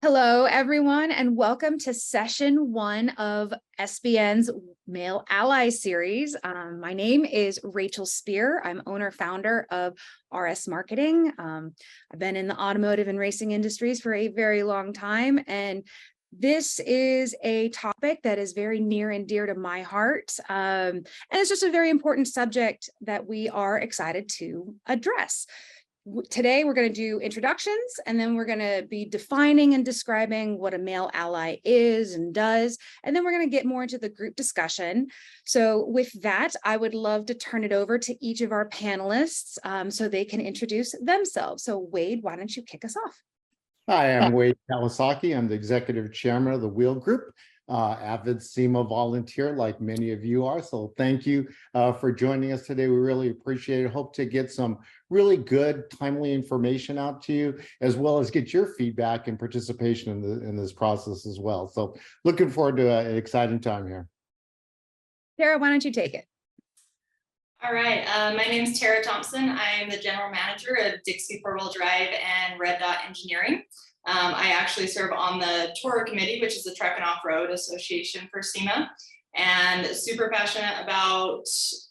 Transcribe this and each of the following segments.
Hello, everyone, and welcome to session one of SBN's Male Ally series. My name is Rachel Speir. I'm owner-founder of RS Marqueting. I've been in the automotive and racing industries for a very long time, and this is a topic that is very near and dear to my heart. And it's just a very important subject that we are excited to address. Today, we're going to do introductions, and then we're going to be defining and describing what a male ally is and does, and then we're going to get more into the group discussion. So with that, I would love to turn it over to each of our panelists so they can introduce themselves. So Wade, why don't you kick us off? Hi, I'm Wade Kawasaki. I'm the executive chairman of the Wheel Group, avid SEMA volunteer like many of you are. So thank you for joining us today. We really appreciate it. Hope to get some really good, timely information out to you, as well as get your feedback and participation in this process as well. So looking forward to an exciting time here. Tara, why don't you take it? All right, my name is Tara Thompson. I am the general manager of Dixie 4-wheel drive and Red Dot Engineering. I actually serve on the TORA committee, which is the Truck and Off-Road Association for SEMA, and super passionate about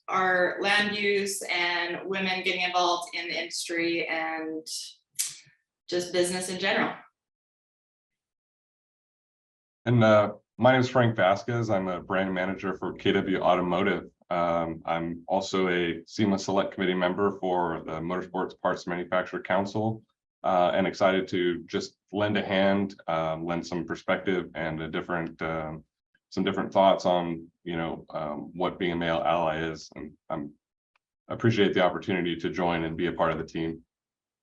our land use and women getting involved in the industry and just business in general. And my name is Frank Vasquez. I'm a brand manager for KW Automotive. I'm also a SEMA Select Committee member for the Motorsports Parts Manufacturer Council, and excited to just lend a hand, lend some perspective and a different, some different thoughts on, what being a male ally is. And I appreciate the opportunity to join and be a part of the team.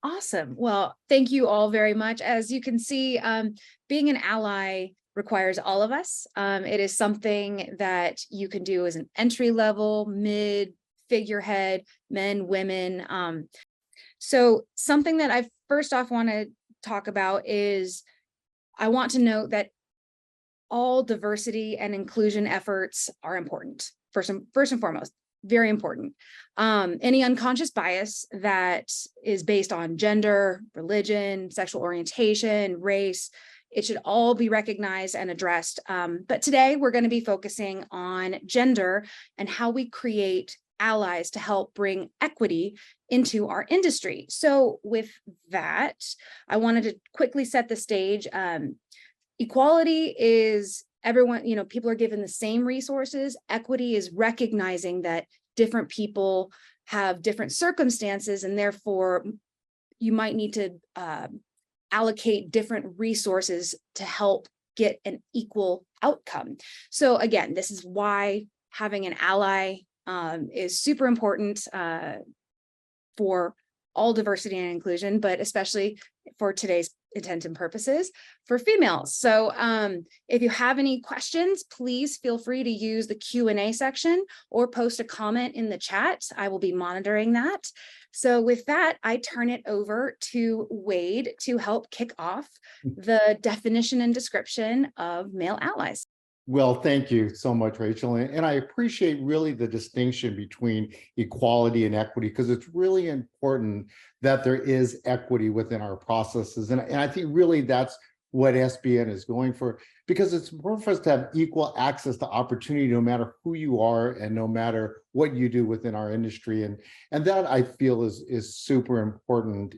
Awesome. Well, thank you all very much. As you can see, being an ally requires all of us. It is something that you can do as an entry level, mid, figurehead, men, women. So something that I first off want to talk about is I want to note that all diversity and inclusion efforts are important. First and foremost, very important. Any unconscious bias that is based on gender, religion, sexual orientation, race, it should all be recognized and addressed. But today we're going to be focusing on gender and how we create allies to help bring equity into our industry. So with that, I wanted to quickly set the stage. Equality is everyone, people are given the same resources. Equity is recognizing that different people have different circumstances, and therefore you might need to allocate different resources to help get an equal outcome. So again, this is why having an ally is super important for all diversity and inclusion, but especially for today's intent and purposes for females. So if you have any questions, please feel free to use the Q&A section or post a comment in the chat. I will be monitoring that. So with that, I turn it over to Wade to help kick off the definition and description of male allies. Well, thank you so much, Rachel. And I appreciate really the distinction between equality and equity, because it's really important that there is equity within our processes. And I think really that's what SBN is going for, because it's important for us to have equal access to opportunity, no matter who you are and no matter what you do within our industry. And that I feel is super important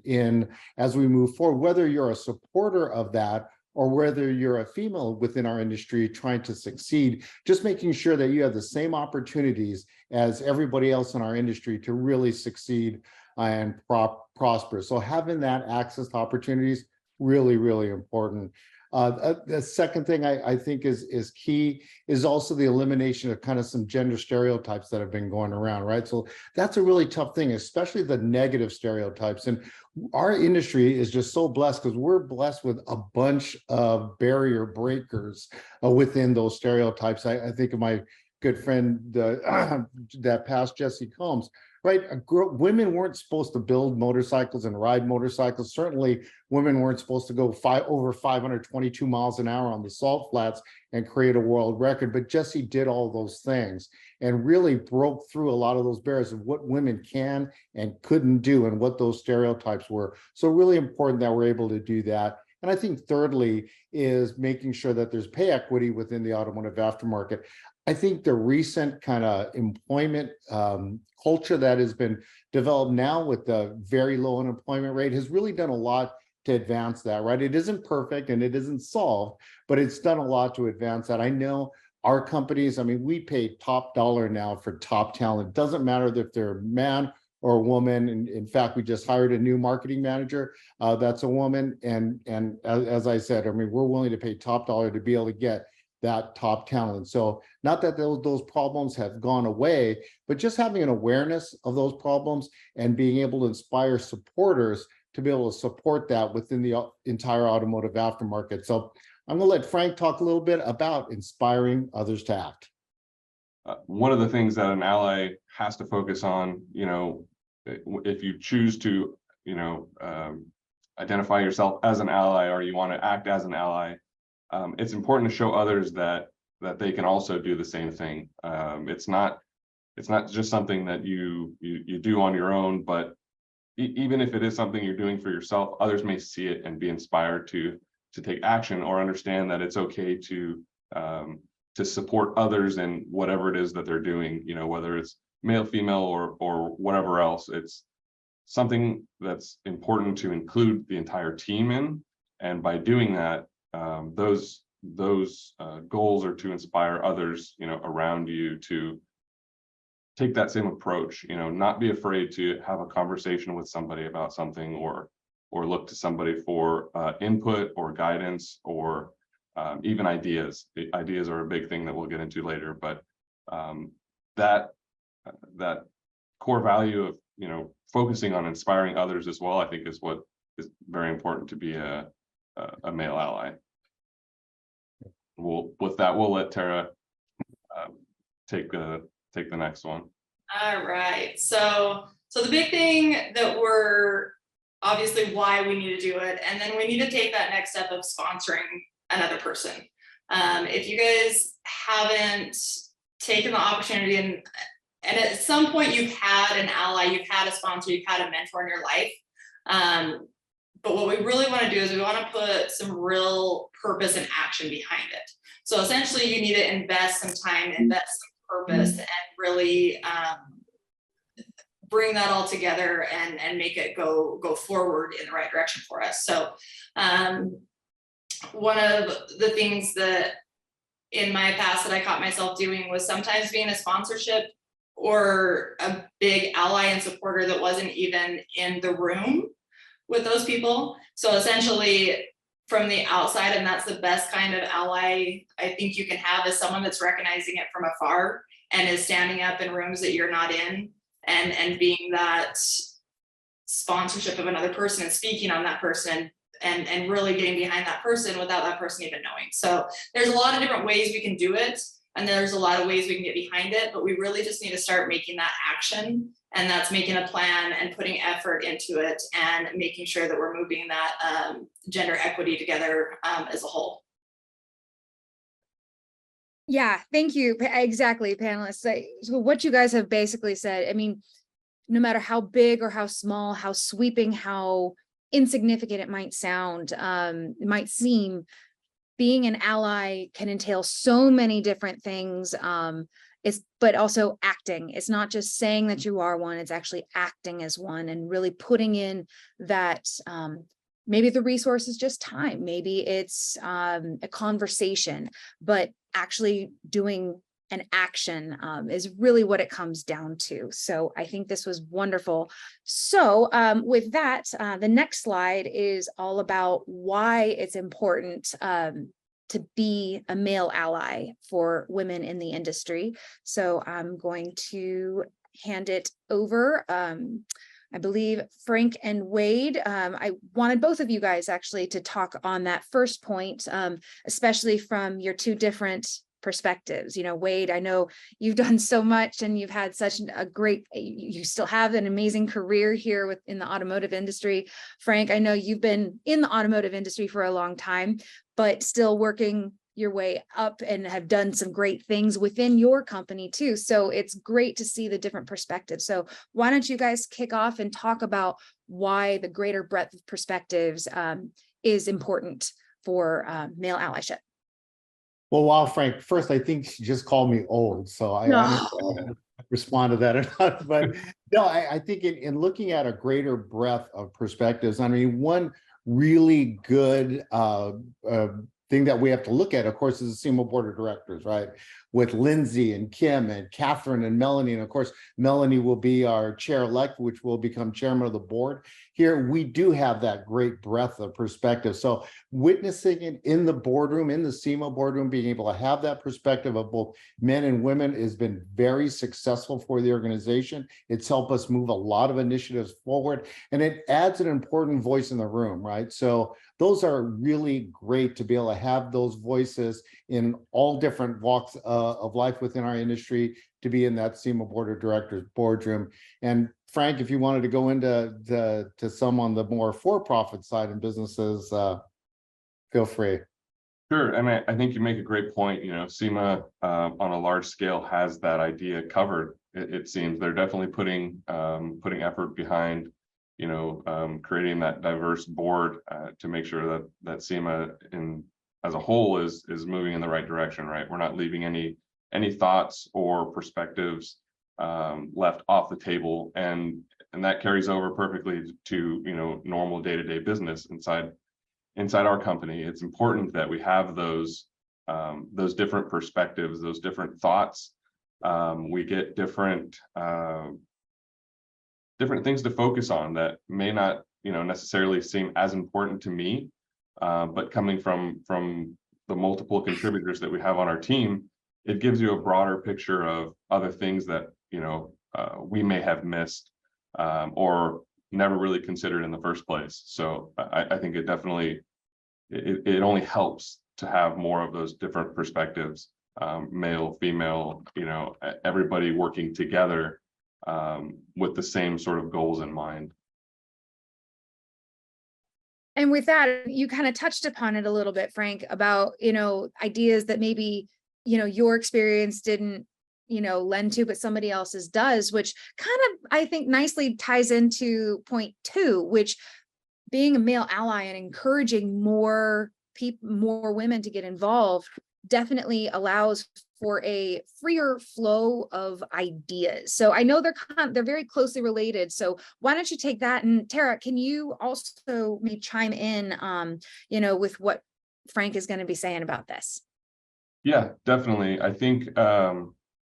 as we move forward, whether you're a supporter of that or whether you're a female within our industry trying to succeed, just making sure that you have the same opportunities as everybody else in our industry to really succeed and prosper. So having that access to opportunities, really, really important. The second thing I think is key is also the elimination of kind of some gender stereotypes that have been going around, right? So that's a really tough thing, especially the negative stereotypes. And our industry is just so blessed because we're blessed with a bunch of barrier breakers within those stereotypes. I think of my good friend that passed, Jesse Combs, right? Women weren't supposed to build motorcycles and ride motorcycles. Certainly, women weren't supposed to go over 522 miles an hour on the salt flats and create a world record. But Jesse did all those things and really broke through a lot of those barriers of what women can and couldn't do and what those stereotypes were. So really important that we're able to do that. And I think thirdly is making sure that there's pay equity within the automotive aftermarket. I think the recent kind of employment culture that has been developed now with the very low unemployment rate has really done a lot to advance that, right? It isn't perfect and it isn't solved, but it's done a lot to advance that. I know our companies, I mean, we pay top dollar now for top talent. It doesn't matter if they're a man or a woman. And in fact, we just hired a new marketing manager that's a woman. And as I said, I mean, we're willing to pay top dollar to be able to get that top talent. So not that those problems have gone away, but just having an awareness of those problems and being able to inspire supporters to be able to support that within the entire automotive aftermarket. So I'm going to let Frank talk a little bit about inspiring others to act. One of the things that an ally has to focus on, if you choose to, identify yourself as an ally or you want to act as an ally, it's important to show others that they can also do the same thing. It's not just something that you do on your own, but even if it is something you're doing for yourself, others may see it and be inspired to take action or understand that it's okay to support others in whatever it is that they're doing, whether it's male, female, or whatever else. It's something that's important to include the entire team in. And by doing that, those goals are to inspire others, around you to take that same approach, not be afraid to have a conversation with somebody about something or look to somebody for input or guidance or even ideas. The ideas are a big thing that we'll get into later, but that core value of, focusing on inspiring others as well, I think is what is very important to be a male ally. With that, we'll let Tara take the next one. All right. So the big thing that we're obviously why we need to do it, and then we need to take that next step of sponsoring another person. If you guys haven't taken the opportunity and at some point you've had an ally, you've had a sponsor, you've had a mentor in your life. But what we really want to do is we want to put some real purpose and action behind it. So essentially you need to invest some time, invest some purpose, and really bring that all together and make it go forward in the right direction for us. So one of the things that in my past that I caught myself doing was sometimes being a sponsorship or a big ally and supporter that wasn't even in the room with those people. So essentially from the outside, and that's the best kind of ally I think you can have, is someone that's recognizing it from afar and is standing up in rooms that you're not in and being that sponsorship of another person and speaking on that person and really getting behind that person without that person even knowing. So there's a lot of different ways we can do it, and there's a lot of ways we can get behind it, but we really just need to start making that action, and that's making a plan and putting effort into it and making sure that we're moving that gender equity together as a whole. Yeah, thank you. Exactly, panelists. So what you guys have basically said, I mean, no matter how big or how small, how sweeping, how insignificant it might sound, it might seem, being an ally can entail so many different things. But also acting. It's not just saying that you are one, it's actually acting as one and really putting in that, maybe the resource is just time, maybe it's a conversation, but actually doing an action is really what it comes down to. So I think this was wonderful. So with that, the next slide is all about why it's important to be a male ally for women in the industry. So I'm going to hand it over. I believe Frank and Wade, I wanted both of you guys actually to talk on that first point, especially from your two different perspectives. Wade, I know you've done so much and you've had such a great, you still have an amazing career here in the automotive industry. Frank, I know you've been in the automotive industry for a long time, but still working your way up and have done some great things within your company too. So it's great to see the different perspectives. So why don't you guys kick off and talk about why the greater breadth of perspectives is important for male allyship. Well, wow, Frank, first, I think she just called me old, so I don't know if I'll respond to that or not. But no, I think in looking at a greater breadth of perspectives, I mean, one really good thing that we have to look at, of course, is the SEMA board of directors, right? With Lindsay and Kim and Catherine and Melanie. And of course, Melanie will be our chair-elect, which will become chairman of the board. Here, we do have that great breadth of perspective. So witnessing it in the boardroom, in the SEMA boardroom, being able to have that perspective of both men and women has been very successful for the organization. It's helped us move a lot of initiatives forward, and it adds an important voice in the room, right? So those are really great to be able to have those voices in all different walks of life within our industry, to be in that SEMA board of directors boardroom. And Frank, if you wanted to go into some on the more for-profit side in businesses, feel free. Sure. I mean, I think you make a great point. You know, SEMA on a large scale has that idea covered. It seems they're definitely putting effort behind, you know, creating that diverse board to make sure that SEMA as a whole is moving in the right direction. Right. We're not leaving any thoughts or perspectives left off the table, and that carries over perfectly to, you know, normal day-to-day business inside our company. It's important that we have those different perspectives, those different thoughts. We get different things to focus on that may not, you know, necessarily seem as important to me, but coming from the multiple contributors that we have on our team, it gives you a broader picture of other things that, you know, we may have missed or never really considered in the first place. So I think it definitely, it only helps to have more of those different perspectives, male, female, you know, everybody working together with the same sort of goals in mind. And with that, you kind of touched upon it a little bit, Frank, about, you know, ideas that maybe, you know, your experience didn't, you know, lend to, but somebody else's does, which kind of, I think, nicely ties into point 2, which being a male ally and encouraging more women to get involved definitely allows for a freer flow of ideas. So I know they're very closely related. So why don't you take that, and Tara, can you also maybe chime in, you know, with what Frank is going to be saying about this? Yeah, definitely. I think,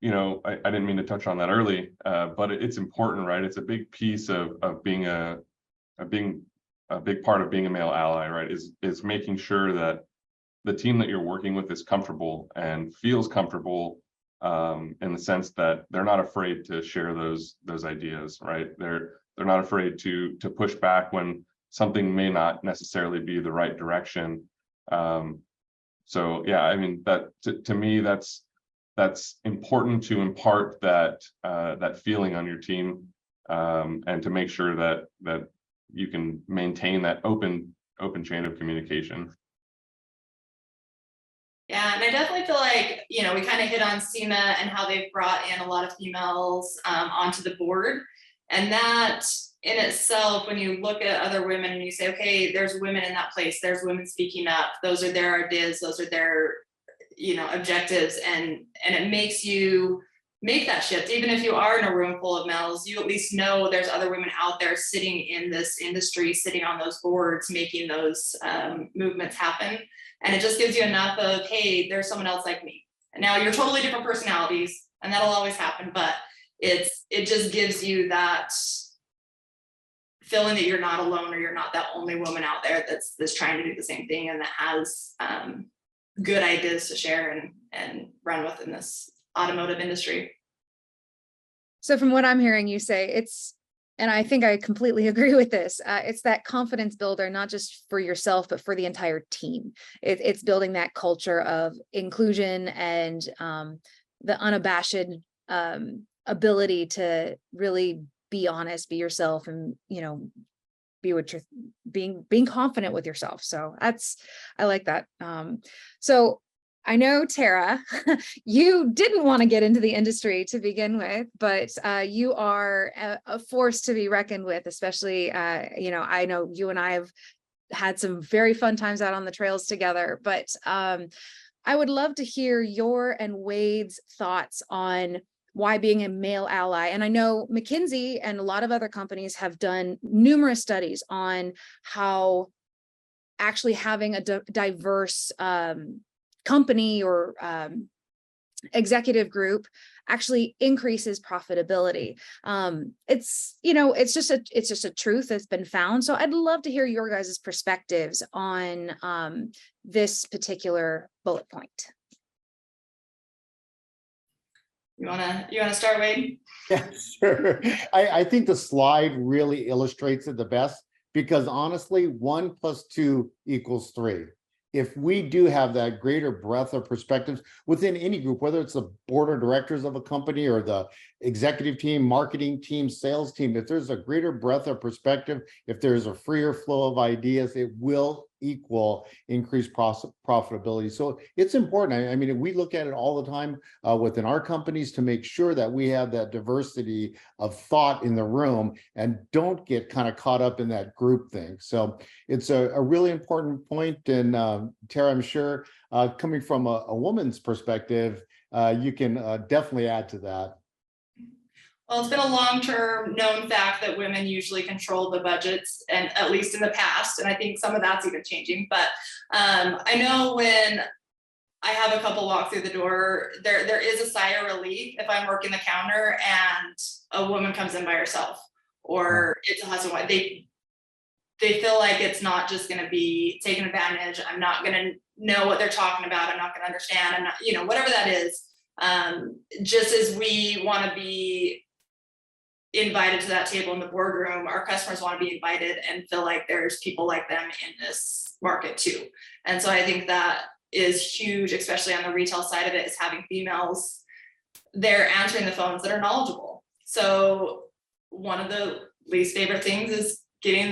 you know, I didn't mean to touch on that early, but it's important, right? It's a big piece of being a big part of being a male ally, right? Is making sure that the team that you're working with is comfortable and feels comfortable in the sense that they're not afraid to share those ideas, right? They're not afraid to push back when something may not necessarily be the right direction. So yeah, I mean, that to me, that's important to impart that feeling on your team, and to make sure that you can maintain that open chain of communication. Yeah, and I definitely feel like, you know, we kind of hit on SEMA and how they've brought in a lot of females onto the board. And that in itself, when you look at other women and you say, okay, there's women in that place, there's women speaking up, those are their ideas, those are their, you know, objectives, and it makes you make that shift. Even if you are in a room full of males, you at least know there's other women out there sitting in this industry, sitting on those boards, making those movements happen. And it just gives you enough of, hey, there's someone else like me. And now you're totally different personalities, and that'll always happen, but it just gives you that feeling that you're not alone, or you're not that only woman out there that's trying to do the same thing and that has good ideas to share and run with in this automotive industry. So from what I'm hearing you say, and I think I completely agree with this, it's that confidence builder, not just for yourself, but for the entire team. It's building that culture of inclusion and the unabashed ability to really be honest, be yourself, and, you know, be what you're being confident with yourself. So I like that. So I know, Tara, you didn't want to get into the industry to begin with, but you are a force to be reckoned with, especially, you know, I know you and I have had some very fun times out on the trails together. But I would love to hear your and Wade's thoughts on why being a male ally. And I know McKinsey and a lot of other companies have done numerous studies on how actually having a diverse company or executive group actually increases profitability. It's just a truth that's been found. So I'd love to hear your guys' perspectives on this particular bullet point. You wanna start, Wade? Yeah, sure. I think the slide really illustrates it the best, because honestly, 1 + 2 = 3. If we do have that greater breadth of perspectives within any group, whether it's the board of directors of a company or the executive team, marketing team, sales team, if there's a greater breadth of perspective, if there's a freer flow of ideas, it will equal increased profitability. So it's important. I mean, we look at it all the time within our companies to make sure that we have that diversity of thought in the room and don't get kind of caught up in that group thing. So it's a really important point. And Tara, I'm sure coming from a woman's perspective, you can definitely add to that. Well, it's been a long-term known fact that women usually control the budgets, and at least in the past, and I think some of that's even changing. But I know when I have a couple walk through the door, there is a sigh of relief if I'm working the counter and a woman comes in by herself, or it's a husband wife. They feel like it's not just going to be taken advantage. I'm not going to know what they're talking about. I'm not going to understand. I'm not, whatever that is. Just as we want to be invited to that table in the boardroom, our customers want to be invited and feel like there's people like them in this market too. And so I think that is huge, especially on the retail side of it, is having females there answering the phones that are knowledgeable. So one of the least favorite things is getting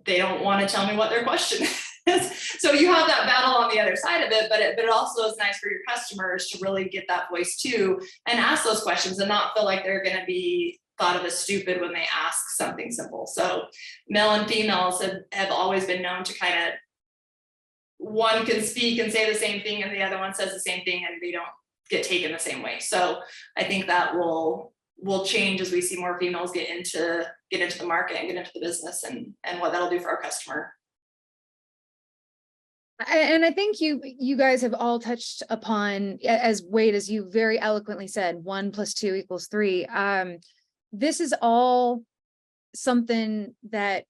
they don't want to tell me what their question is. So you have that battle on the other side of it, but it also is nice for your customers to really get that voice too and ask those questions and not feel like they're going to be thought of as stupid when they ask something simple. So male and females have always been known to kind of, one can speak and say the same thing and the other one says the same thing and they don't get taken the same way. So I think that will change as we see more females get into the market and get into the business and what that'll do for our customer. And I think you guys have all touched upon, as Wade, as you very eloquently said, 1 + 2 = 3. This is all something that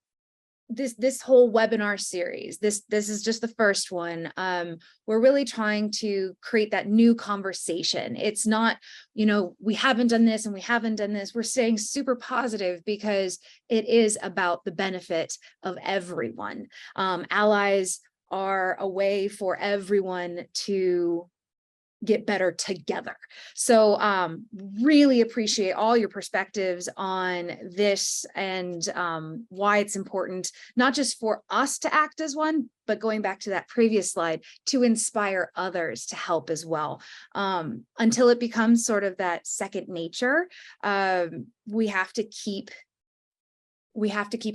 this whole webinar series, this is just the first one. We're really trying to create that new conversation. It's not, we haven't done this and we haven't done this. We're staying super positive because it is about the benefit of everyone. Allies are a way for everyone to get better together. So really appreciate all your perspectives on this and why it's important, not just for us to act as one, but going back to that previous slide, to inspire others to help as well. Until it becomes sort of that second nature, we have to keep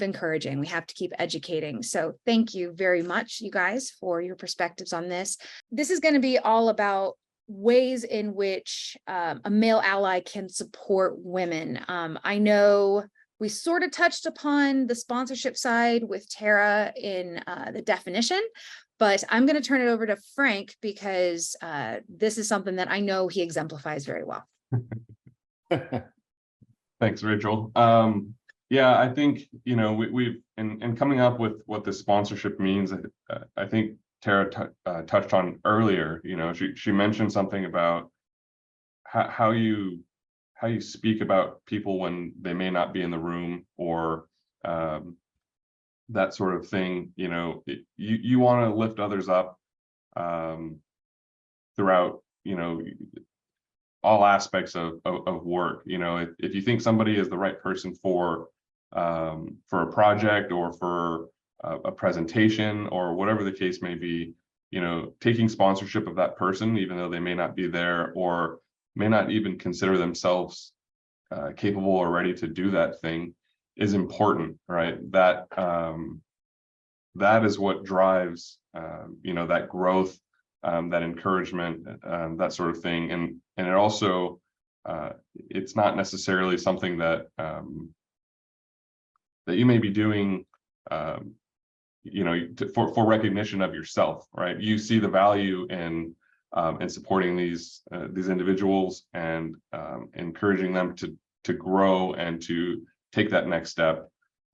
encouraging, we have to keep educating. So thank you very much, you guys, for your perspectives on this. This is going to be all about ways in which a male ally can support women. I know we sort of touched upon the sponsorship side with Tara in the definition, but I'm going to turn it over to Frank because this is something that I know he exemplifies very well. Thanks, Rachel. Yeah, I think, we've in coming up with what this sponsorship means, I think Tara touched on earlier, she mentioned something about how you speak about people when they may not be in the room, or that sort of thing. You want to lift others up throughout, all aspects of work. If you think somebody is the right person for a project or for a presentation or whatever the case may be, taking sponsorship of that person, even though they may not be there or may not even consider themselves capable or ready to do that thing, is important, right? That that is what drives, that growth, that encouragement, that sort of thing. And it also, it's not necessarily something that that you may be doing, for recognition of yourself, right? You see the value in supporting these individuals and encouraging them to grow and to take that next step.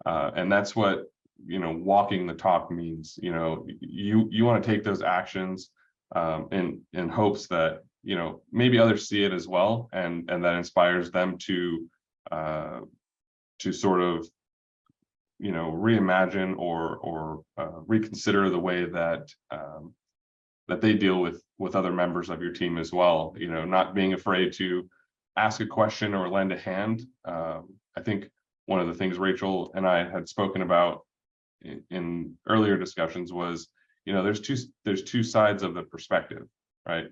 And that's what, walking the talk means. You want to take those actions in hopes that, maybe others see it as well, and that inspires them to sort of, reimagine or reconsider the way that that they deal with other members of your team as well. Not being afraid to ask a question or lend a hand. I think one of the things Rachel and I had spoken about in earlier discussions was, there's two sides of the perspective, right?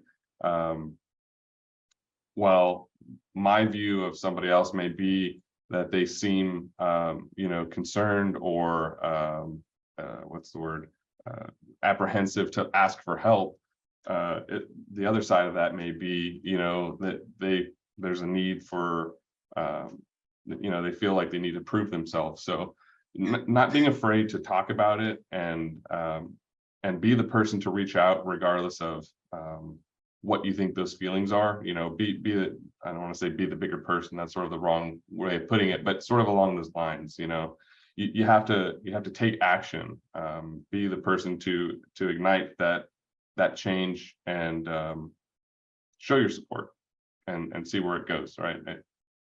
While my view of somebody else may be that they seem, concerned or what's the word, apprehensive to ask for help. The other side of that may be, that there's a need for, they feel like they need to prove themselves. So not being afraid to talk about it and be the person to reach out regardless of what you think those feelings are. Be the, I don't want to say be the bigger person, that's sort of the wrong way of putting it, but sort of along those lines. You have to take action, be the person to ignite that change and show your support and see where it goes, right?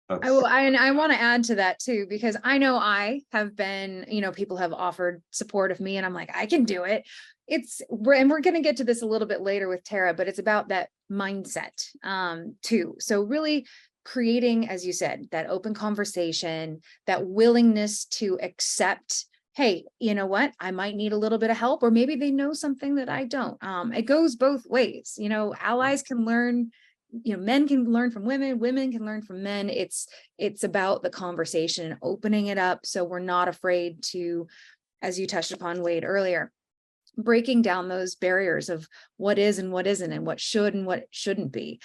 I want to add to that too, because I know I have been, people have offered support of me and I'm like, I can do it. And we're going to get to this a little bit later with Tara, but it's about that mindset too. So really creating, as you said, that open conversation, that willingness to accept, hey, you know what, I might need a little bit of help, or maybe they know something that I don't. It goes both ways. Allies can learn, men can learn from women, women can learn from men. It's about the conversation and opening it up. So we're not afraid to, as you touched upon, Wade, earlier, breaking down those barriers of what is and what isn't and what should and what shouldn't be.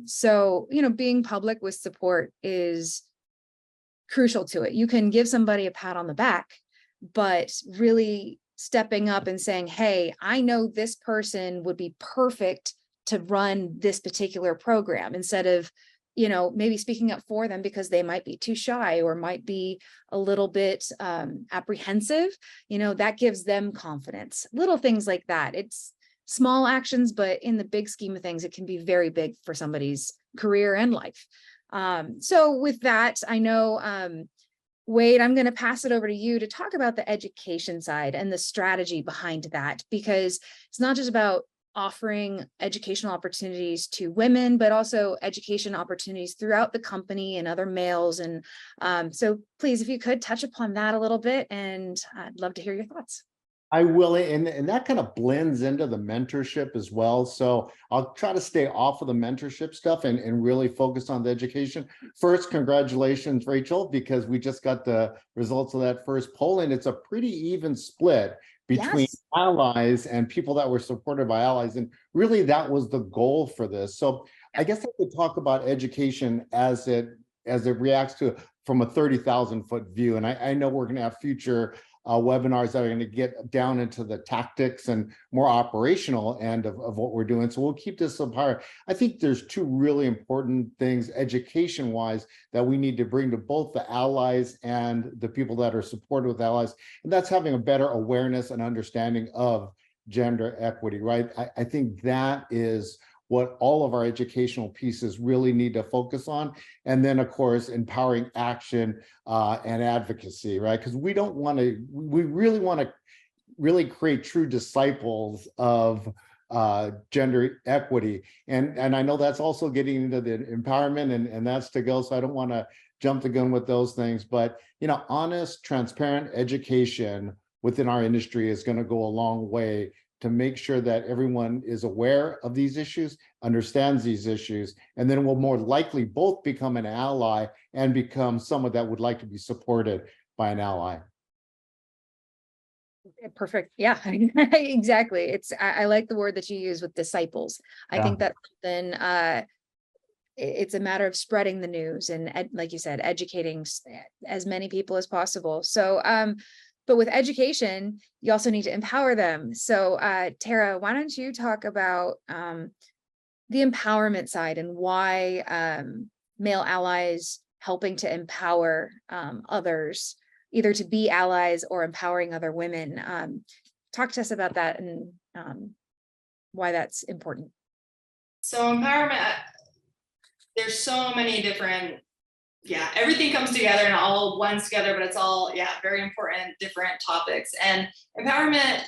So, being public with support is crucial to it. You can give somebody a pat on the back, but really stepping up and saying, hey, I know this person would be perfect to run this particular program, instead of, maybe speaking up for them because they might be too shy or might be a little bit apprehensive, that gives them confidence. Little things like that. It's small actions, but in the big scheme of things, it can be very big for somebody's career and life. So with that, I know, Wade, I'm going to pass it over to you to talk about the education side and the strategy behind that, because it's not just about offering educational opportunities to women, but also education opportunities throughout the company and other males. And so please, if you could touch upon that a little bit, and I'd love to hear your thoughts. I will, and that kind of blends into the mentorship as well. So I'll try to stay off of the mentorship stuff and really focus on the education. First, congratulations, Rachel, because we just got the results of that first poll, and it's a pretty even split between allies and people that were supported by allies. And really that was the goal for this. So I guess I could talk about education as it reacts to from a 30,000 foot view. And I know we're going to have future webinars that are going to get down into the tactics and more operational end of what we're doing. So we'll keep this apart. I think there's two really important things education wise that we need to bring to both the allies and the people that are supported with allies. And that's having a better awareness and understanding of gender equity, right? I think that is what all of our educational pieces really need to focus on. And then, of course, empowering action and advocacy, right? Because we really want to really create true disciples of gender equity. And I know that's also getting into the empowerment and that's to go. So I don't want to jump the gun with those things, but, honest, transparent education within our industry is going to go a long way to make sure that everyone is aware of these issues, understands these issues, and then will more likely both become an ally and become someone that would like to be supported by an ally. Perfect. Yeah, exactly. I like the word that you use with disciples. I think that's then it's a matter of spreading the news and like you said, educating as many people as possible. So but with education, you also need to empower them. So Tara, why don't you talk about the empowerment side and why male allies helping to empower others, either to be allies or empowering other women. Talk to us about that and why that's important. So empowerment, there's so many different, everything comes together and all blends together, but it's all, very important, different topics. And empowerment,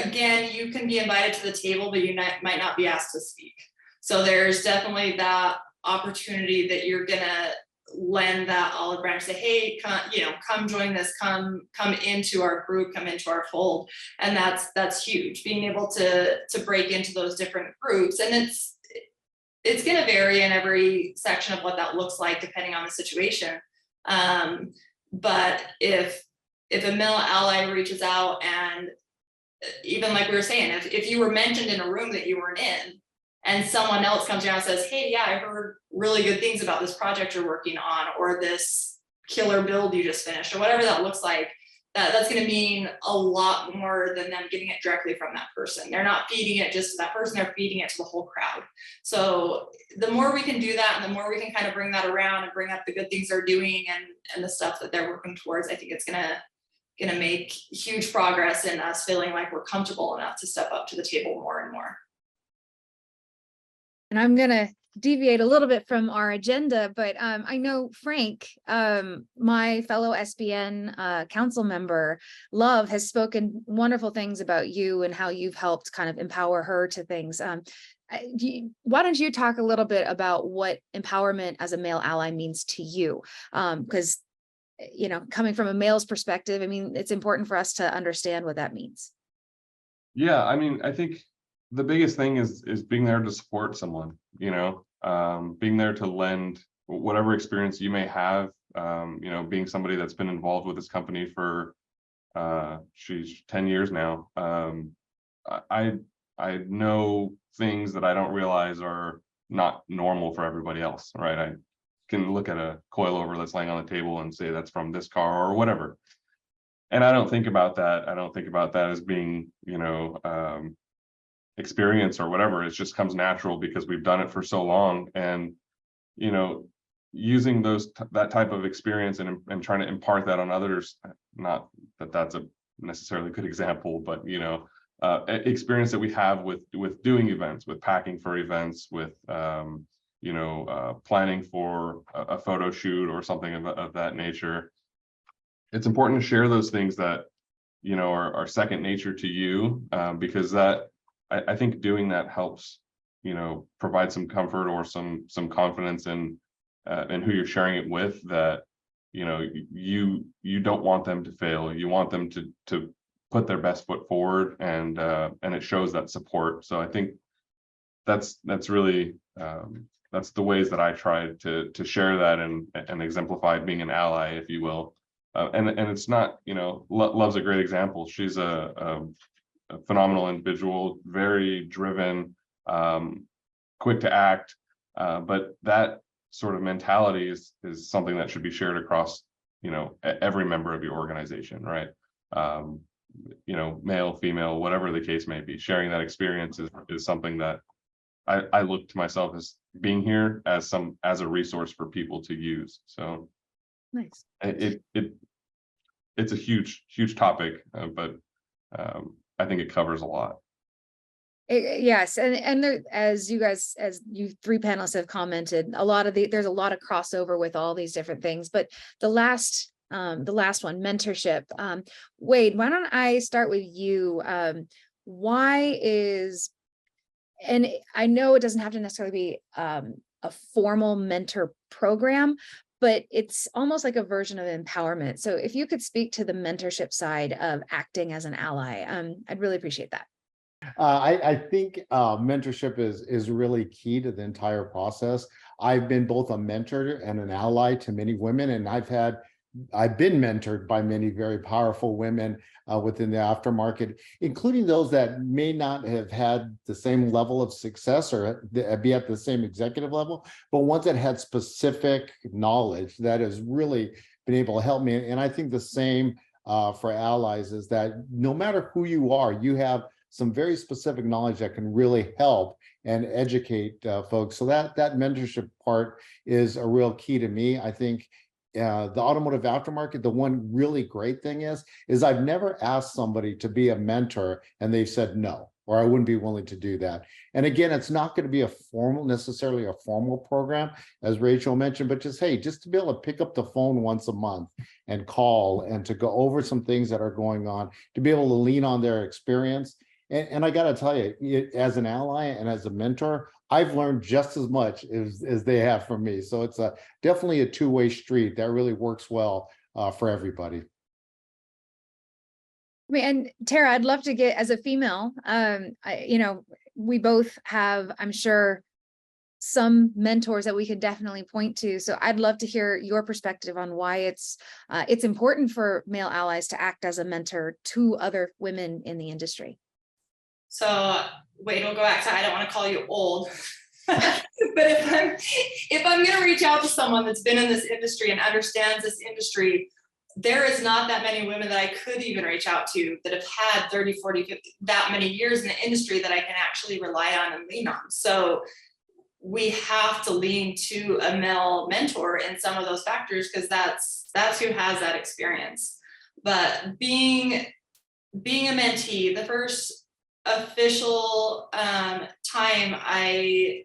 again, you can be invited to the table, but you might not be asked to speak. So there's definitely that opportunity that you're gonna lend that olive branch, say, hey, come join this, come into our group, come into our fold. And that's huge, being able to break into those different groups. And it's going to vary in every section of what that looks like depending on the situation. But if a male ally reaches out, and even like we were saying, if you were mentioned in a room that you weren't in, and someone else comes around and says, hey, yeah, I heard really good things about this project you're working on, or this killer build you just finished, or whatever that looks like, that's going to mean a lot more than them getting it directly from that person. They're not feeding it just to that person, they're feeding it to the whole crowd. So the more we can do that, and the more we can kind of bring that around and bring up the good things they're doing and the stuff that they're working towards, I think it's gonna make huge progress in us feeling like we're comfortable enough to step up to the table more and more. And I'm going to deviate a little bit from our agenda, but I know Frank, my fellow SBN council member, Love, has spoken wonderful things about you and how you've helped kind of empower her to things. Why don't you talk a little bit about what empowerment as a male ally means to you? Because, coming from a male's perspective, I mean, it's important for us to understand what that means. Yeah, I mean, I think the biggest thing is being there to support someone, being there to lend whatever experience you may have, being somebody that's been involved with this company for 10 years now. I know things that I don't realize are not normal for everybody else, right? I can look at a coilover that's laying on the table and say that's from this car or whatever. And I don't think about that. I don't think about that as being, experience or whatever. It just comes natural because we've done it for so long. And using that type of experience and trying to impart that on others, not that that's a necessarily good example, but experience that we have with doing events, with packing for events, with planning for a photo shoot or something of that nature. It's important to share those things that are second nature to you, because that I think doing that helps provide some comfort or some confidence in who you're sharing it with, that you don't want them to fail. You want them to put their best foot forward, and it shows that support. So I think that's really that's the ways that I try to share that and exemplify being an ally, if you will. And it's not, Love's a great example. She's a phenomenal individual, very driven, quick to act, but that sort of mentality is something that should be shared across every member of your organization, right? Male, female, whatever the case may be, sharing that experience is something that I look to myself as being here as a resource for people to use. So nice. It's a huge topic, but I think it covers a lot. Yes, and there, as you three panelists have commented, there's a lot of crossover with all these different things. But the last one, mentorship. Wade, why don't I start with you? And I know it doesn't have to necessarily be a formal mentor program, but it's almost like a version of empowerment. So if you could speak to the mentorship side of acting as an ally, I'd really appreciate that. I think mentorship is really key to the entire process. I've been both a mentor and an ally to many women, and I've had I've been mentored by many very powerful women within the aftermarket, including those that may not have had the same level of success or be at the same executive level, but ones that had specific knowledge that has really been able to help me. And I think the same for allies is that no matter who you are, you have some very specific knowledge that can really help and educate folks. So that mentorship part is a real key to me. I think the automotive aftermarket, the one really great thing is I've never asked somebody to be a mentor and they've said no, or I wouldn't be willing to do that. And again, it's not going to be necessarily a formal program, as Rachel mentioned, but just, hey, just to be able to pick up the phone once a month and call and to go over some things that are going on, to be able to lean on their experience. And I got to tell you, as an ally and as a mentor, I've learned just as much as they have from me. So it's definitely a two-way street that really works well for everybody. I mean, and Tara, I'd love to get, as a female, we both have, I'm sure, some mentors that we could definitely point to. So I'd love to hear your perspective on why it's important for male allies to act as a mentor to other women in the industry. So wait, we'll go back to, I don't want to call you old, but if I'm going to reach out to someone that's been in this industry and understands this industry, there is not that many women that I could even reach out to that have had 30, 40, 50, that many years in the industry that I can actually rely on and lean on. So we have to lean to a male mentor in some of those factors, because that's who has that experience. But being a mentee, the first official time I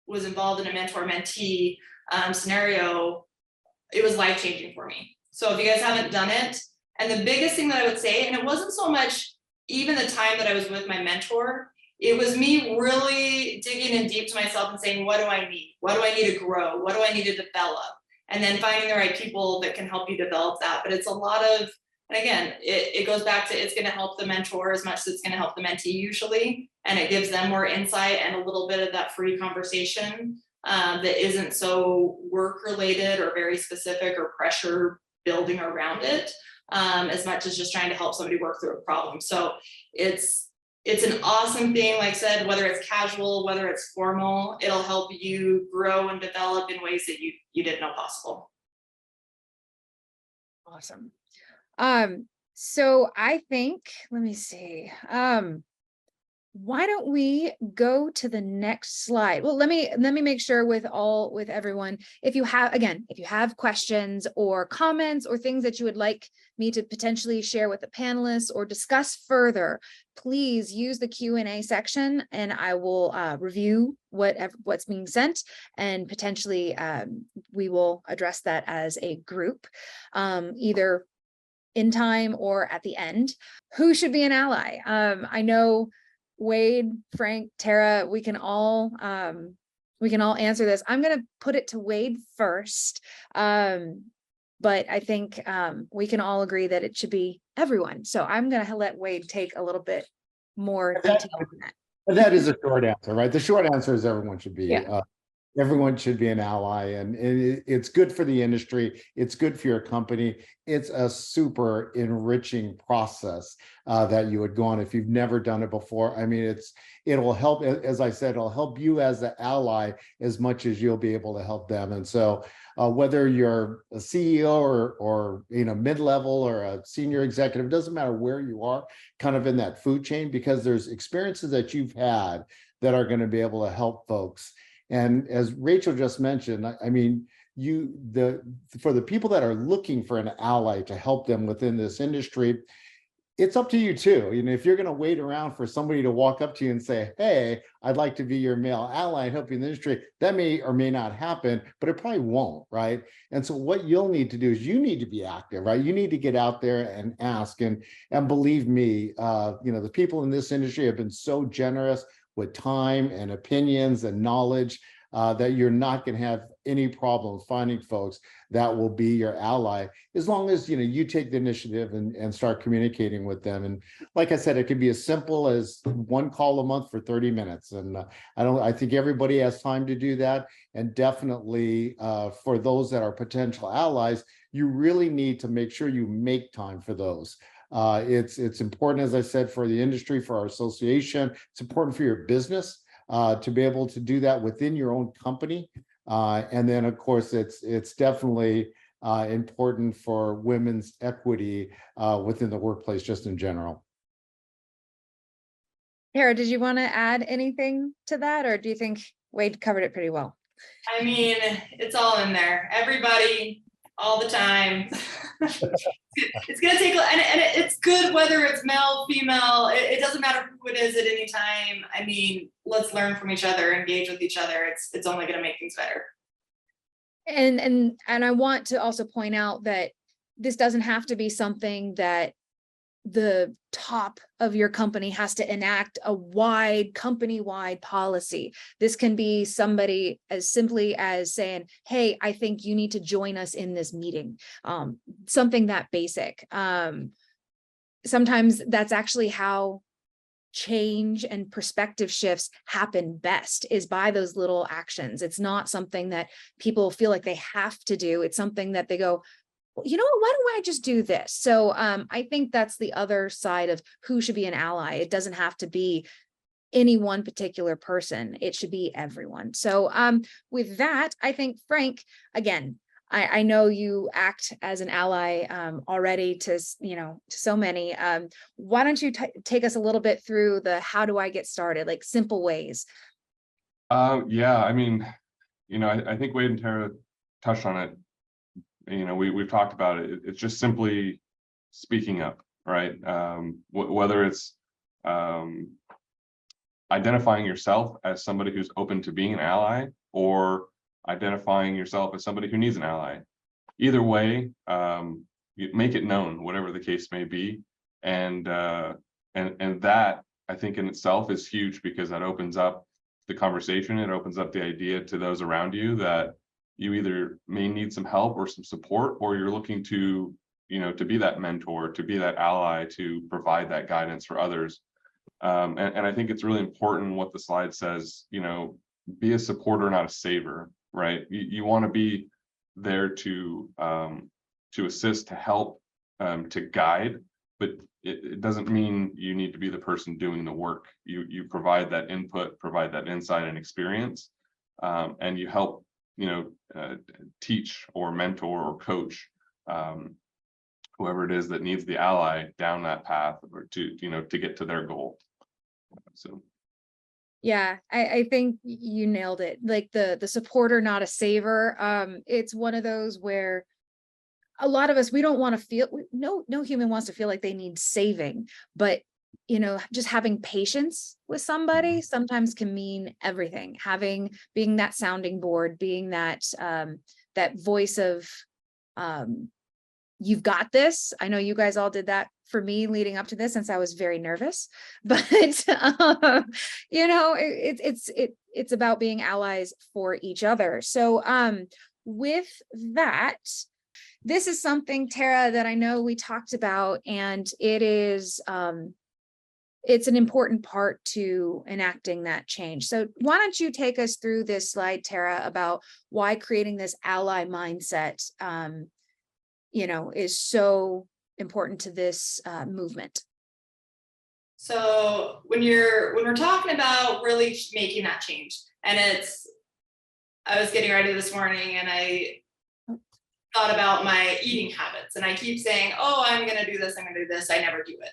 was involved in a mentor-mentee scenario, it was life-changing for me. So if you guys haven't done it, and the biggest thing that I would say, and it wasn't so much even the time that I was with my mentor, it was me really digging in deep to myself and saying, what do I need? What do I need to grow? What do I need to develop? And then finding the right people that can help you develop that. But it's a lot of, and again, it goes back to, it's going to help the mentor as much as it's going to help the mentee usually. And it gives them more insight and a little bit of that free conversation that isn't so work related or very specific or pressure building around it, as much as just trying to help somebody work through a problem. So it's an awesome thing. Like I said, whether it's casual, whether it's formal, it'll help you grow and develop in ways that you didn't know possible. Awesome. So I think, let me see. Why don't we go to the next slide? Well, let me make sure with everyone, if you have questions or comments or things that you would like me to potentially share with the panelists or discuss further, please use the Q&A section and I will review what's being sent, and potentially we will address that as a group, either in time or at the end. Who should be an ally? I know Wade, Frank, Tara, we can all answer this. I'm going to put it to Wade first. But I think we can all agree that it should be everyone. So I'm going to let Wade take a little bit more detail on that. That is a short answer, right? The short answer is everyone should be. Yeah. Everyone should be an ally, and it's good for the industry. It's good for your company. It's a super enriching process that you would go on if you've never done it before. I mean, it'll help, as I said, it'll help you as an ally as much as you'll be able to help them. And so whether you're a CEO or mid-level or a senior executive, it doesn't matter where you are kind of in that food chain, because there's experiences that you've had that are going to be able to help folks. And as Rachel just mentioned, I mean, for the people that are looking for an ally to help them within this industry, it's up to you too. If you're going to wait around for somebody to walk up to you and say, hey, I'd like to be your male ally and help you in the industry, that may or may not happen, but it probably won't, right? And so what you'll need to do is you need to be active, right? You need to get out there and ask. And believe me, the people in this industry have been so generous with time and opinions and knowledge that you're not going to have any problem finding folks that will be your ally, as long as you take the initiative and start communicating with them. And like I said, it can be as simple as one call a month for 30 minutes. And I think everybody has time to do that. And definitely for those that are potential allies, you really need to make sure you make time for those. It's important, as I said, for the industry, for our association. It's important for your business to be able to do that within your own company. And then, of course, it's definitely important for women's equity within the workplace, just in general. Tara, did you want to add anything to that, or do you think Wade covered it pretty well? I mean, it's all in there. Everybody, all the time. It's gonna take, and it's good whether it's male, female. It doesn't matter who it is at any time. I mean, let's learn from each other, engage with each other. It's only gonna make things better. And I want to also point out that this doesn't have to be something that the top of your company has to enact a wide company-wide policy. This can be somebody as simply as saying, hey, I think you need to join us in this meeting. Something that basic. Sometimes that's actually how change and perspective shifts happen best, is by those little actions. It's not something that people feel like they have to do. It's something that they go, you know what, why don't I just do this? So I think that's the other side of who should be an ally. It doesn't have to be any one particular person. It should be everyone. So with that, I think, Frank, again, I know you act as an ally already to so many. Why don't you take us a little bit through the how do I get started, like simple ways? Yeah, I mean, I think Wade and Tara touched on it. We've talked about it. It's just simply speaking up, right? Whether it's identifying yourself as somebody who's open to being an ally, or identifying yourself as somebody who needs an ally. Either way, you make it known, whatever the case may be, and that, I think, in itself is huge, because that opens up the conversation. It opens up the idea to those around you that you either may need some help or some support, or you're looking to, to be that mentor, to be that ally, to provide that guidance for others. And I think it's really important what the slide says, be a supporter, not a saver, right? You want to be there to assist, to help, to guide, but it doesn't mean you need to be the person doing the work. You provide that input, provide that insight and experience, and you help, teach or mentor or coach whoever it is that needs the ally down that path, or to get to their goal. So yeah, I think you nailed it. Like the supporter, not a saver. It's one of those where a lot of us, we don't want to feel, no human wants to feel like they need saving, but just having patience with somebody sometimes can mean everything. Being that sounding board, being that that voice of you've got this. I know you guys all did that for me leading up to this, since I was very nervous, but it's about being allies for each other. So with that, this is something, Tara, that I know we talked about, and it is it's an important part to enacting that change. So why don't you take us through this slide, Tara, about why creating this ally mindset is so important to this movement. So when we're talking about really making that change, and I was getting ready this morning and I thought about my eating habits, and I keep saying, oh, I'm going to do this, I'm going to do this. I never do it.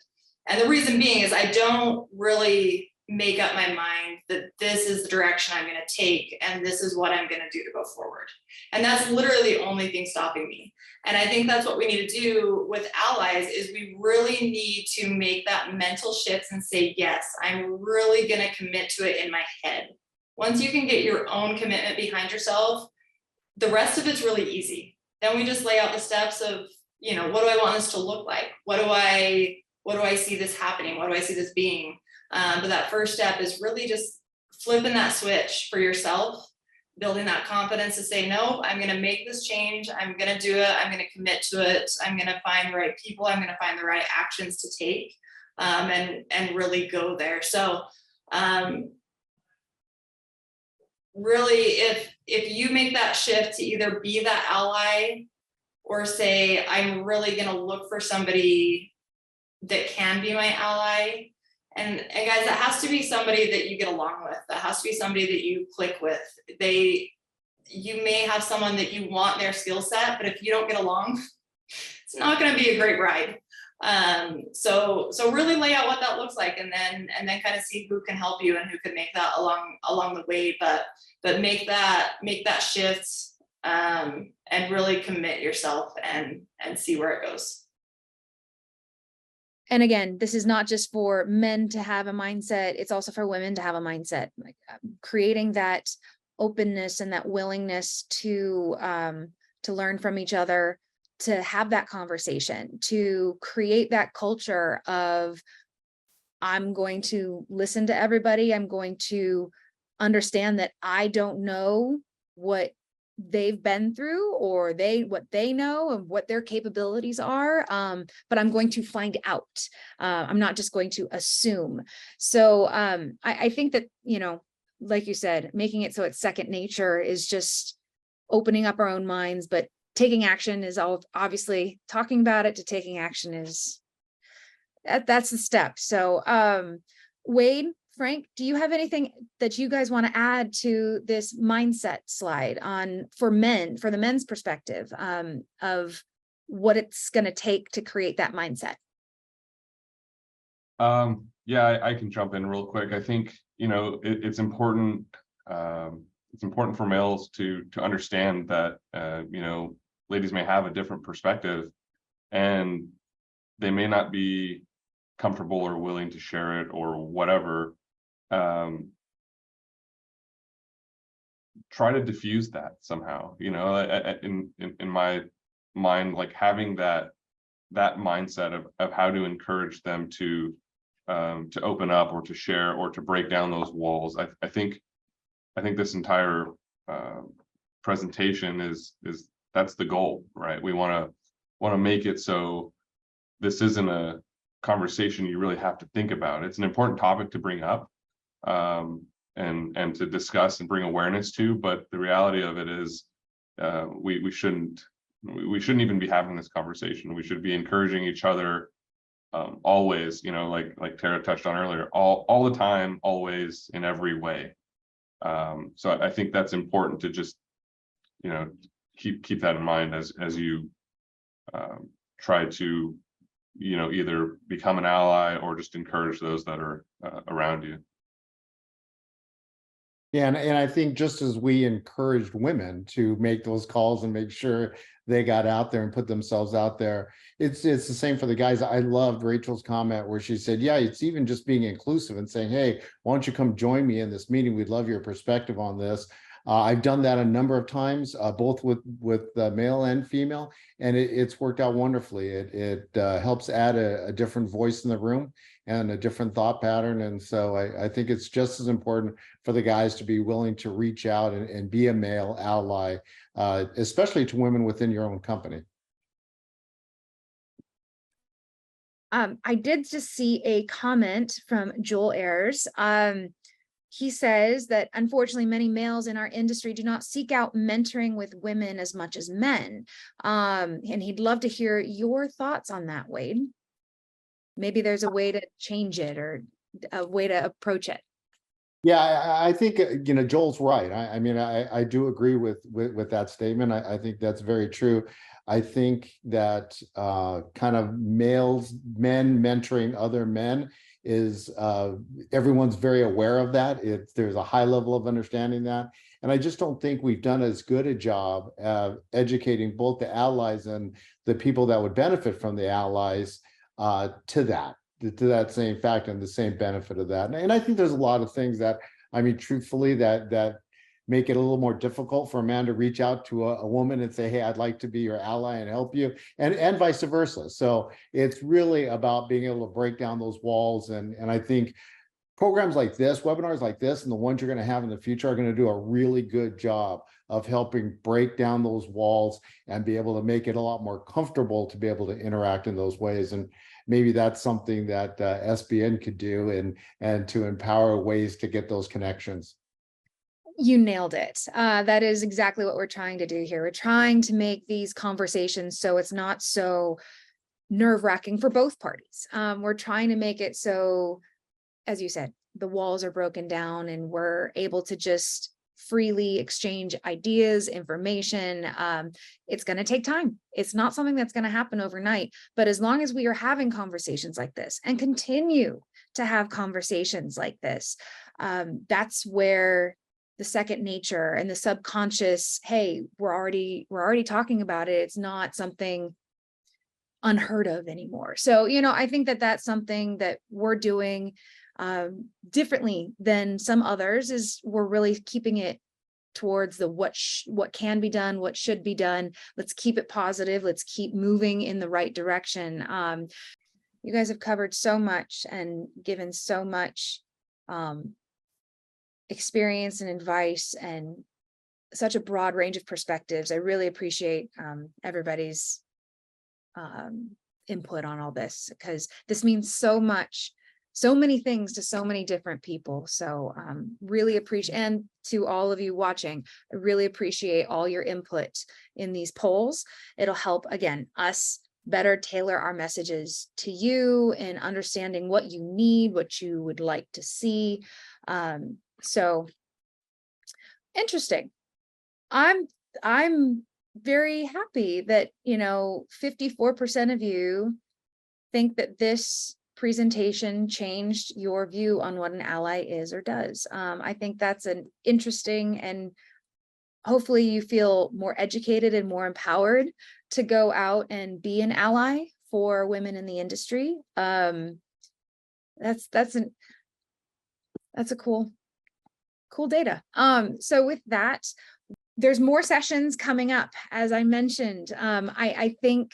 And the reason being is I don't really make up my mind that this is the direction I'm going to take, and this is what I'm going to do to go forward. And that's literally the only thing stopping me. And I think that's what we need to do with allies, is we really need to make that mental shift and say, yes, I'm really going to commit to it in my head. Once you can get your own commitment behind yourself, the rest of it's really easy. Then we just lay out the steps of, what do I want this to look like? What do I see this happening? What do I see this being? But that first step is really just flipping that switch for yourself, building that confidence to say, no, I'm going to make this change. I'm going to do it. I'm going to commit to it. I'm going to find the right people. I'm going to find the right actions to take, and really go there. So really, if you make that shift to either be that ally or say, I'm really going to look for somebody that can be my ally. And guys, that has to be somebody that you get along with. That has to be somebody that you click with. You may have someone that you want their skill set, but if you don't get along, it's not going to be a great ride. So really lay out what that looks like, and then kind of see who can help you and who can make that along the way. But make that shift, and really commit yourself and see where it goes. And again, this is not just for men to have a mindset, it's also for women to have a mindset, like creating that openness and that willingness to learn from each other, to have that conversation, to create that culture of, I'm going to listen to everybody. I'm going to understand that I don't know what they've been through, or what they know and what their capabilities are, but I'm going to find out. I'm not just going to assume. So I think that, like you said, making it so it's second nature is just opening up our own minds, but taking action is obviously talking about it to taking action is that's the step. So Wade, Frank, do you have anything that you guys want to add to this mindset slide for the men's perspective of what it's going to take to create that mindset? Yeah, I can jump in real quick. I think, it's important. It's important for males to understand that, ladies may have a different perspective and they may not be comfortable or willing to share it or whatever. Try to diffuse that somehow, in my mind, like having that mindset of how to encourage them to open up or to share or to break down those walls. I think this entire presentation is that's the goal, right? We want to make it so this isn't a conversation you really have to think about. It's an important topic to bring up, and to discuss and bring awareness to, but the reality of it is we shouldn't even be having this conversation. We should be encouraging each other always, like Tara touched on earlier, all the time, always, in every way. So I think that's important to just keep that in mind as you try to either become an ally or just encourage those that are around you. Yeah, and I think just as we encouraged women to make those calls and make sure they got out there and put themselves out there, it's the same for the guys. I loved Rachel's comment where she said, yeah, it's even just being inclusive and saying, hey, why don't you come join me in this meeting? We'd love your perspective on this. I've done that a number of times, both with male and female, and it's worked out wonderfully. It helps add a different voice in the room and a different thought pattern. And so I think it's just as important for the guys to be willing to reach out and be a male ally, especially to women within your own company. I did just see a comment from Joel Ayers. He says that unfortunately many males in our industry do not seek out mentoring with women as much as men. And he'd love to hear your thoughts on that, Wade. Maybe there's a way to change it or a way to approach it. Yeah, I think, Joel's right. I mean, I do agree with that statement. I think that's very true. I think that kind of men mentoring other men is everyone's very aware of that. There's a high level of understanding that. And I just don't think we've done as good a job of educating both the allies and the people that would benefit from the allies to that same fact and the same benefit of that. And I think there's a lot of things that, I mean, truthfully, that make it a little more difficult for a man to reach out to a woman and say, hey, I'd like to be your ally and help you, and vice versa. So it's really about being able to break down those walls. And I think programs like this, webinars like this, and the ones you're going to have in the future are going to do a really good job of helping break down those walls and be able to make it a lot more comfortable to be able to interact in those ways. And maybe that's something that SBN could do and to empower ways to get those connections. You nailed it. That is exactly what we're trying to do here. We're trying to make these conversations so it's not so nerve-wracking for both parties. We're trying to make it so, as you said, the walls are broken down and we're able to just freely exchange ideas, information. It's going to take time. It's not something that's going to happen overnight. But as long as we are having conversations like this and continue to have conversations like this, that's where the second nature and the subconscious, hey, we're already talking about it. It's not something unheard of anymore. So, I think that that's something that we're doing differently than some others, is we're really keeping it towards the what can be done, what should be done. Let's keep it positive. Let's keep moving in the right direction. You guys have covered so much and given so much experience and advice and such a broad range of perspectives. I really appreciate everybody's input on all this, because this means so much, so many things to so many different people. So really appreciate, and to all of you watching, I really appreciate all your input in these polls. It'll help, again, us better tailor our messages to you and understanding what you need, what you would like to see. So interesting. I'm very happy that 54% of you think that this presentation changed your view on what an ally is or does. I think that's an interesting, and hopefully you feel more educated and more empowered to go out and be an ally for women in the industry. That's a cool data. So with that, there's more sessions coming up. As I mentioned, I think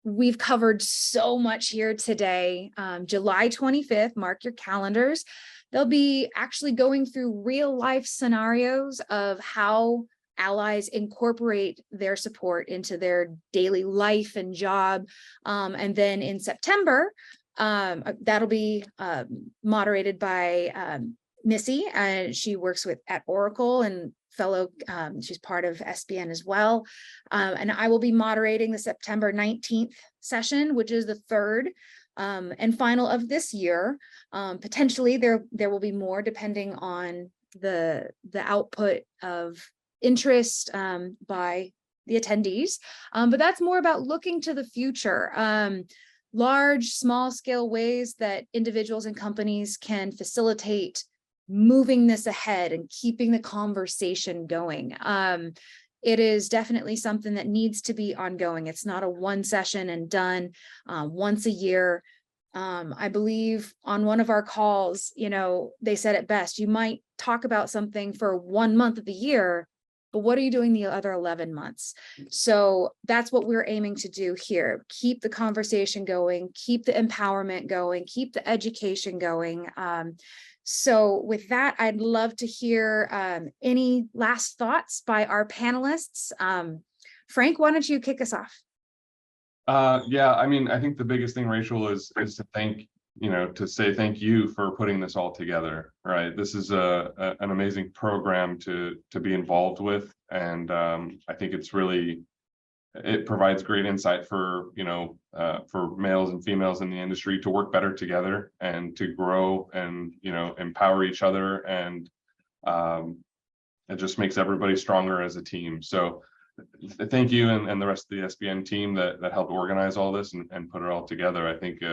we've covered so much here today. July 25th, mark your calendars. They'll be actually going through real life scenarios of how allies incorporate their support into their daily life and job. And then in September, that'll be moderated by Missy. She works at Oracle and she's part of SBN as well. And I will be moderating the September 19th session, which is the third and final of this year. Potentially there will be more depending on the output of interest by the attendees. But that's more about looking to the future. Large, small scale ways that individuals and companies can facilitate moving this ahead and keeping the conversation going. It is definitely something that needs to be ongoing. It's not a one session and done once a year. I believe on one of our calls, they said it best, you might talk about something for 1 month of the year, but what are you doing the other 11 months? So that's what we're aiming to do here. Keep the conversation going, keep the empowerment going, keep the education going. So with that, I'd love to hear any last thoughts by our panelists. Frank, why don't you kick us off? Yeah, I mean, I think the biggest thing, Rachel, is to say thank you for putting this all together, right? This is an amazing program to be involved with. And I think it provides great insight for males and females in the industry to work better together and to grow and empower each other, and it just makes everybody stronger as a team. So thank you and the rest of the SBN team that helped organize all this and put it all together. I think we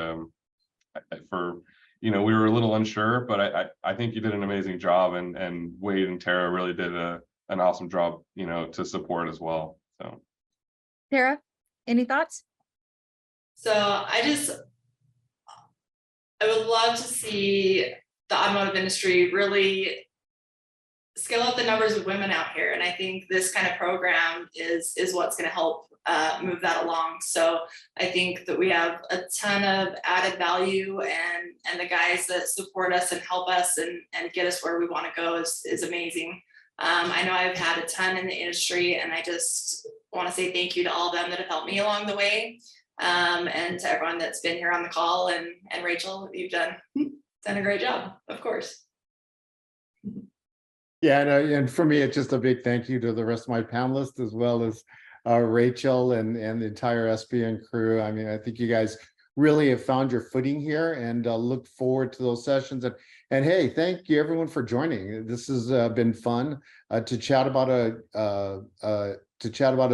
were a little unsure, but I think you did an amazing job, and Wade and Tara really did an awesome job to support as well. So Tara, any thoughts? So I would love to see the automotive industry really scale up the numbers of women out here. And I think this kind of program is what's going to help move that along. So I think that we have a ton of added value, and the guys that support us and help us and get us where we want to go is amazing. I know I've had a ton in the industry, and I just want to say thank you to all of them that have helped me along the way, and to everyone that's been here on the call, and Rachel, you've done a great job, of course. Yeah, and for me, it's just a big thank you to the rest of my panelists, as well as Rachel and the entire SBN crew. I mean, I think you guys really have found your footing here, and look forward to those sessions. And hey, thank you everyone for joining. This has been fun to chat about a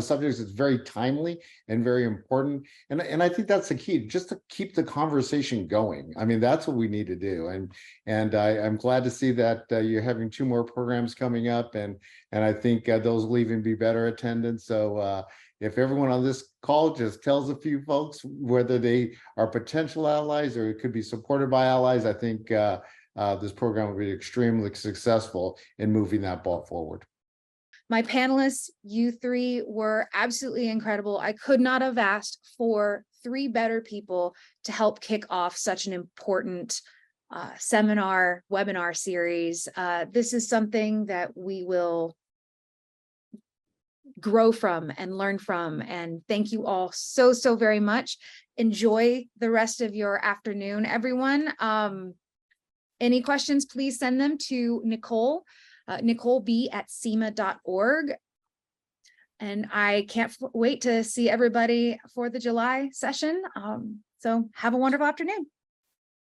subject that's very timely and very important. And I think that's the key, just to keep the conversation going. I mean, that's what we need to do. And I'm glad to see that you're having 2 more programs coming up, and I think those will even be better attendance. So if everyone on this call just tells a few folks whether they are potential allies or it could be supported by allies, I think this program will be extremely successful in moving that ball forward. My panelists, you 3 were absolutely incredible. I could not have asked for 3 better people to help kick off such an important seminar, webinar series. This is something that we will grow from and learn from. And thank you all so very much. Enjoy the rest of your afternoon, everyone. Any questions, please send them to Nicole. NicoleB@SEMA.org. And I can't wait to see everybody for the July session. So have a wonderful afternoon.